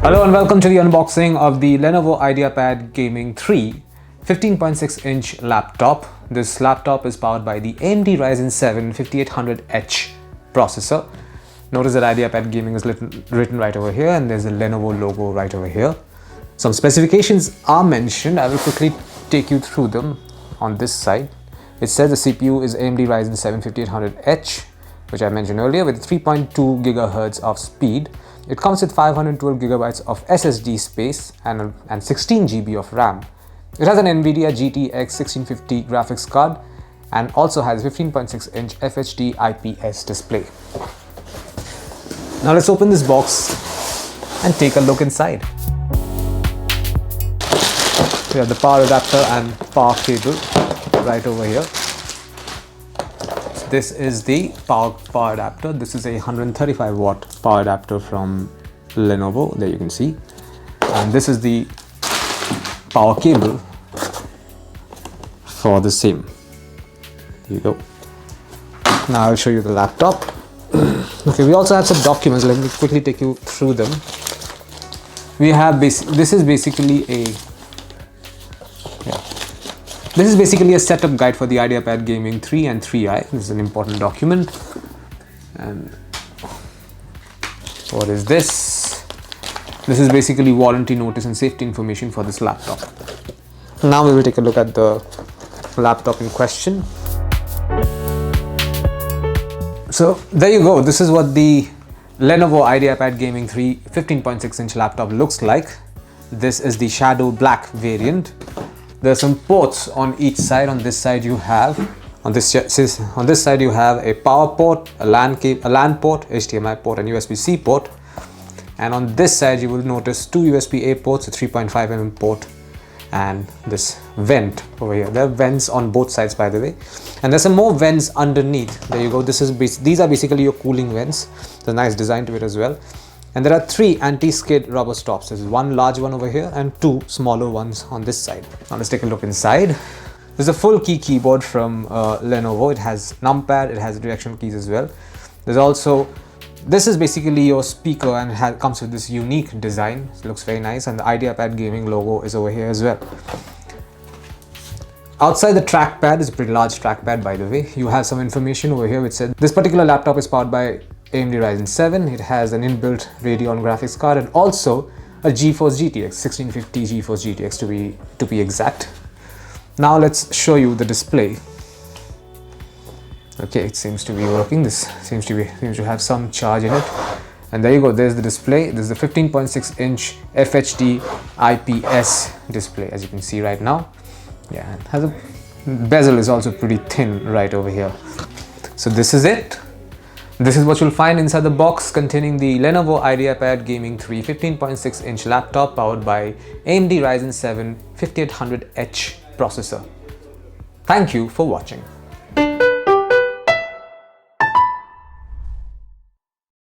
Hello and welcome to the unboxing of the Lenovo Ideapad Gaming 3 15.6-inch laptop. This laptop is powered by the AMD Ryzen 7 5800H processor. Notice that Ideapad Gaming is written right over here and there's a Lenovo logo right over here. Some specifications are mentioned. I will quickly take you through them on this side. It says the CPU is AMD Ryzen 7 5800H, which I mentioned earlier, with 3.2 GHz of speed. It comes with 512 GB of SSD space and 16 GB of RAM. It has an NVIDIA GTX 1650 graphics card and also has a 15.6-inch FHD IPS display. Now let's open this box and take a look inside. We have the power adapter and power cable right over here. This is the power adapter. This is a 135 watt power adapter from Lenovo. There you can see. And this is the power cable for the same. There you go. Now I'll show you the laptop. Okay, we also have some documents. Let me quickly take you through them. We have this is basically a setup guide for the Ideapad Gaming 3 and 3i. This is an important document. And what is this? This is basically warranty notice and safety information for this laptop. Now we will take a look at the laptop in question. So there you go. This is what the Lenovo Ideapad Gaming 3 15.6-inch laptop looks like. This is the shadow black variant. There are some ports on each side. On this side you have a power port, a LAN port, HDMI port and USB-C port. And on this side you will notice two USB-A ports, a 3.5mm port and this vent over here. There are vents on both sides, by the way, and there's some more vents underneath. There you go. These are basically your cooling vents. There's a nice design to it as well. And there are three anti-skid rubber stops. There's one large one over here and two smaller ones on this side. Now let's take a look inside. There's a full key keyboard from Lenovo. It has numpad, it has directional keys as well. This is basically your speaker and comes with this unique design. It looks very nice, and the Ideapad Gaming logo is over here as well. Outside the trackpad is a pretty large trackpad, by the way. You have some information over here which said this particular laptop is powered by AMD Ryzen 7. It has an inbuilt Radeon graphics card and also a GeForce GTX 1650 GeForce GTX to be exact. Now let's show you the display. Okay, it seems to be working. This seems to have some charge in it. And there you go. There's the display. This is the 15.6-inch FHD IPS display, as you can see right now. Yeah, it has a bezel is also pretty thin right over here. So this is it. This is what you'll find inside the box containing the Lenovo Ideapad Gaming 3 15.6-inch laptop powered by AMD Ryzen 7 5800H processor. Thank you for watching.